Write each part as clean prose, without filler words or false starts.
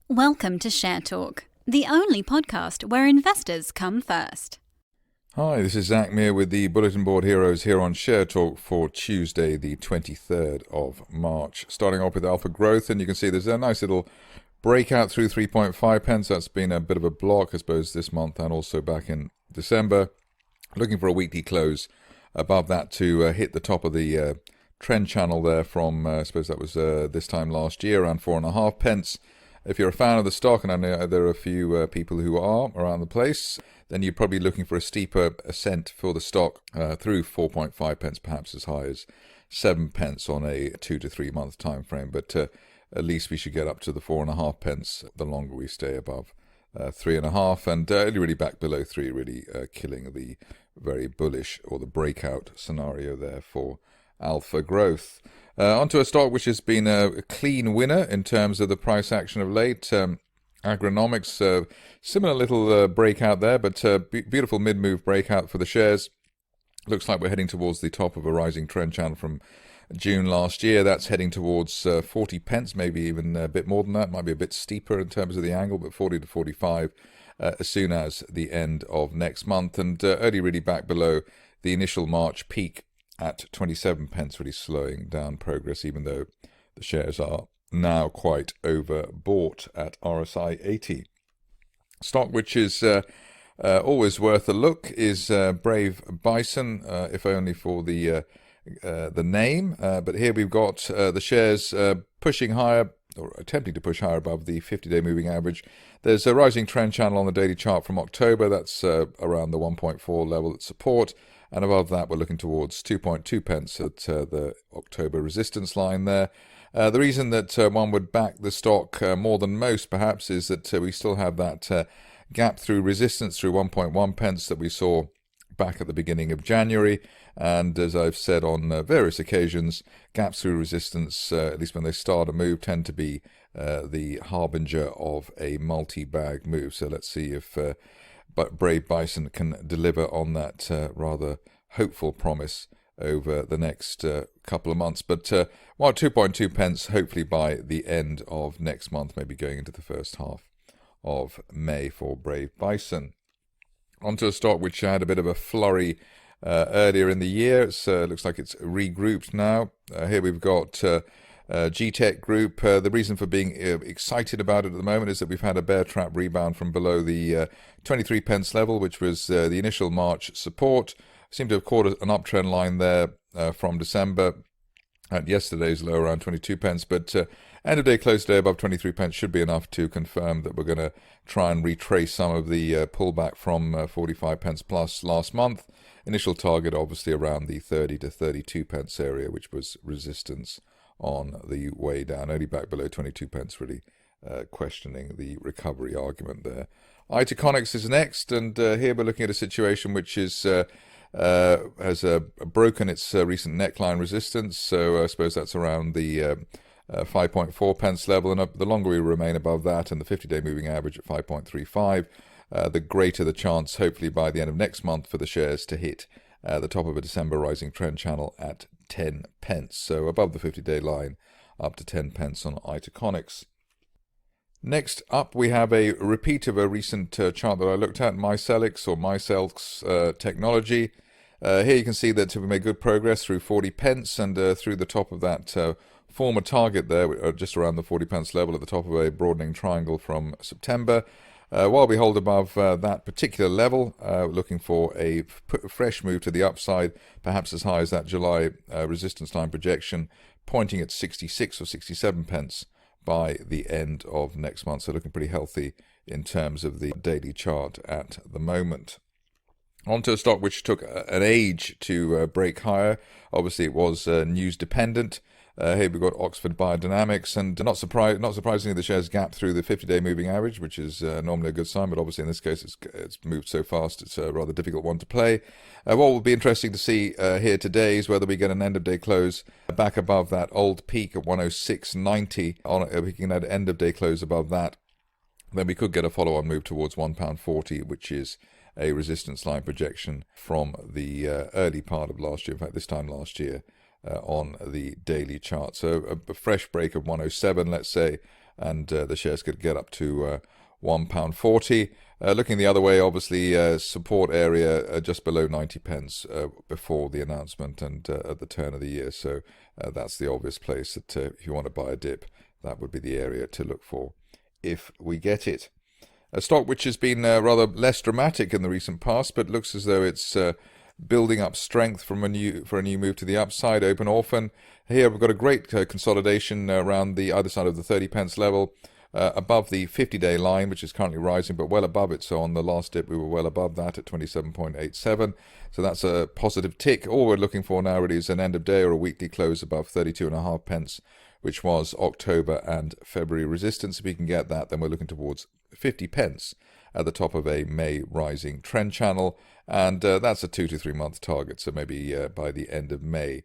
Welcome to Share Talk, the only podcast where investors come first. Hi, this is Zak Mir with the Bulletin Board Heroes here on Share Talk for Tuesday, the 23rd of March. Starting off with Alpha Growth, and you can see there's a nice little breakout through 3.5 pence. That's been a bit of a block, I suppose, this month and also back in December. Looking for a weekly close above that to hit the top of the trend channel there from, I suppose that was this time last year, around 4.5 pence. If you're a fan of the stock, and I know there are a few people who are around the place, then you're probably looking for a steeper ascent for the stock through 4.5 pence, perhaps as high as 7 pence on a 2 to 3 month time frame. But at least we should get up to the 4.5 pence the longer we stay above 3.5, and really back below 3, really killing the very bullish or the breakout scenario there for Alpha Growth. Onto a stock which has been a clean winner in terms of the price action of late. Agronomics, similar little breakout there, but beautiful mid-move breakout for the shares. Looks like we're heading towards the top of a rising trend channel from June last year. That's heading towards 40 pence, maybe even a bit more than that. Might be a bit steeper in terms of the angle, but 40 to 45 as soon as the end of next month. And early really back below the initial March peak at 27 pence, really slowing down progress, even though the shares are now quite overbought at RSI 80. Stock which is always worth a look is Brave Bison, if only for the name. But here we've got the shares pushing higher, or attempting to push higher above the 50-day moving average. There's a rising trend channel on the daily chart from October. That's around the 1.4 level at support. And above that, we're looking towards 2.2 pence at the October resistance line there. The reason that one would back the stock more than most, perhaps, is that we still have that gap through resistance through 1.1 pence that we saw back at the beginning of January. And as I've said on various occasions, gaps through resistance, at least when they start a move, tend to be the harbinger of a multi-bag move. So let's see if Brave Bison can deliver on that rather hopeful promise over the next couple of months. But while 2.2 pence, hopefully by the end of next month, maybe going into the first half of May for Brave Bison. Onto a stock which had a bit of a flurry earlier in the year. It looks like it's regrouped now. Here we've got GETECH Group. The reason for being excited about it at the moment is that we've had a bear trap rebound from below the 23 pence level, which was the initial March support. Seemed to have caught an uptrend line there from December at yesterday's low around 22 pence, but end of day close today above 23 pence should be enough to confirm that we're going to try and retrace some of the pullback from 45 pence plus last month. Initial target obviously around the 30 to 32 pence area, which was resistance on the way down, only back below 22 pence, really questioning the recovery argument there. Itaconix is next, and here we're looking at a situation which is has broken its recent neckline resistance, so I suppose that's around the 5.4 pence level, and the longer we remain above that and the 50-day moving average at 5.35, the greater the chance, hopefully by the end of next month, for the shares to hit the top of a December rising trend channel at 10 pence. So above the 50-day line, up to 10 pence on Itaconix. Next up, we have a repeat of a recent chart that I looked at, Mycelx technology. Here you can see that we made good progress through 40 pence and through the top of that former target there, just around the 40 pence level at the top of a broadening triangle from September. While we hold above that particular level, looking for a fresh move to the upside, perhaps as high as that July resistance line projection, pointing at 66 or 67 pence by the end of next month. So looking pretty healthy in terms of the daily chart at the moment. Onto a stock which took an age to break higher. Obviously, it was news dependent. Here we've got Oxford Biodynamics, and not surprisingly, the shares gapped through the 50-day moving average, which is normally a good sign, but obviously in this case it's moved so fast it's a rather difficult one to play. What will be interesting to see here today is whether we get an end-of-day close back above that old peak at 106.90. If we can get an end-of-day close above that, then we could get a follow-on move towards £1.40, which is a resistance line projection from the early part of last year, in fact this time last year, on the daily chart. So a fresh break of 107, let's say, and the shares could get up to £1.40. Looking the other way, obviously, support area just below 90 pence before the announcement and at the turn of the year. So that's the obvious place that if you want to buy a dip, that would be the area to look for if we get it. A stock which has been rather less dramatic in the recent past, but looks as though it's building up strength for a new move to the upside. Orphan. Here we've got a great consolidation around the other side of the 30 pence level, above the 50-day line, which is currently rising, but well above it. So on the last dip, we were well above that at 27.87. So that's a positive tick. All we're looking for now really is an end of day or a weekly close above 32.5 pence, which was October and February resistance. If we can get that, then we're looking towards 50 pence at the top of a May rising trend channel. And that's a 2 to 3 month target. So maybe by the end of May,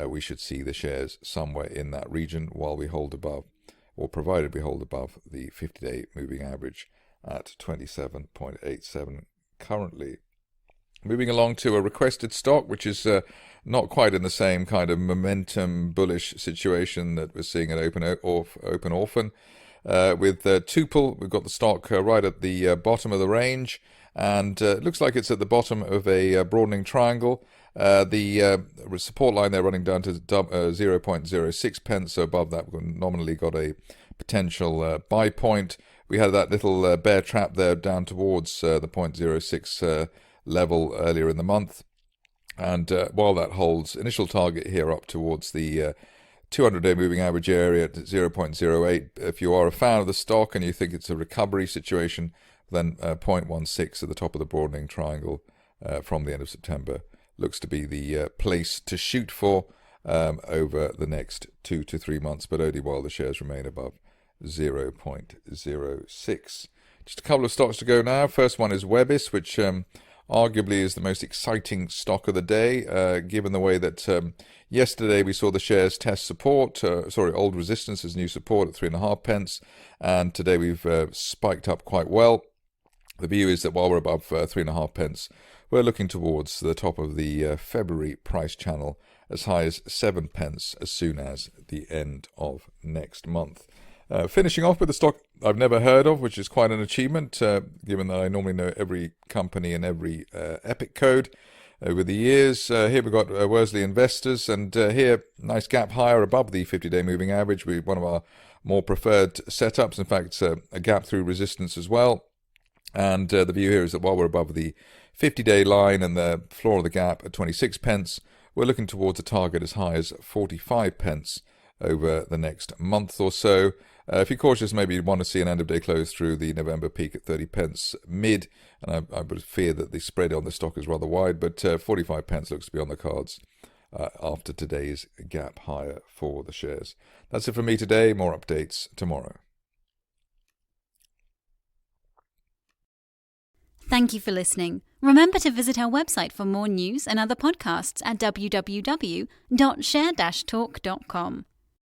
we should see the shares somewhere in that region while we hold above, or provided we hold above, the 50-day moving average at 27.87 currently. Moving along to a requested stock, which is not quite in the same kind of momentum bullish situation that we're seeing at Orphan. With Toople, we've got the stock right at the bottom of the range, and it looks like it's at the bottom of a broadening triangle. The support line there running down to 0.06 pence, so above that we've nominally got a potential buy point. We had that little bear trap there down towards the 0.06 level earlier in the month, and while that holds, initial target here up towards the 200-day moving average area at 0.08. If you are a fan of the stock and you think it's a recovery situation, then 0.16 at the top of the broadening triangle from the end of September looks to be the place to shoot for over the next 2 to 3 months, but only while the shares remain above 0.06. Just a couple of stocks to go now. First one is Webis, which arguably is the most exciting stock of the day, given the way that yesterday we saw the shares test old resistance as new support at 3.5 pence, and today we've spiked up quite well. The view is that while we're above 3.5 pence, we're looking towards the top of the February price channel as high as 7 pence as soon as the end of next month. Finishing off with a stock I've never heard of, which is quite an achievement, given that I normally know every company and every EPIC code over the years. Here we've got Worsley Investors, and here, nice gap higher above the 50-day moving average. One of our more preferred setups. In fact, it's a gap through resistance as well. And the view here is that while we're above the 50-day line and the floor of the gap at 26 pence, we're looking towards a target as high as 45 pence over the next month or so. If you're cautious, maybe you want to see an end-of-day close through the November peak at 30 pence mid, and I would fear that the spread on the stock is rather wide, but 45 pence looks to be on the cards after today's gap higher for the shares. That's it from me today. More updates tomorrow. Thank you for listening. Remember to visit our website for more news and other podcasts at www.share-talk.com.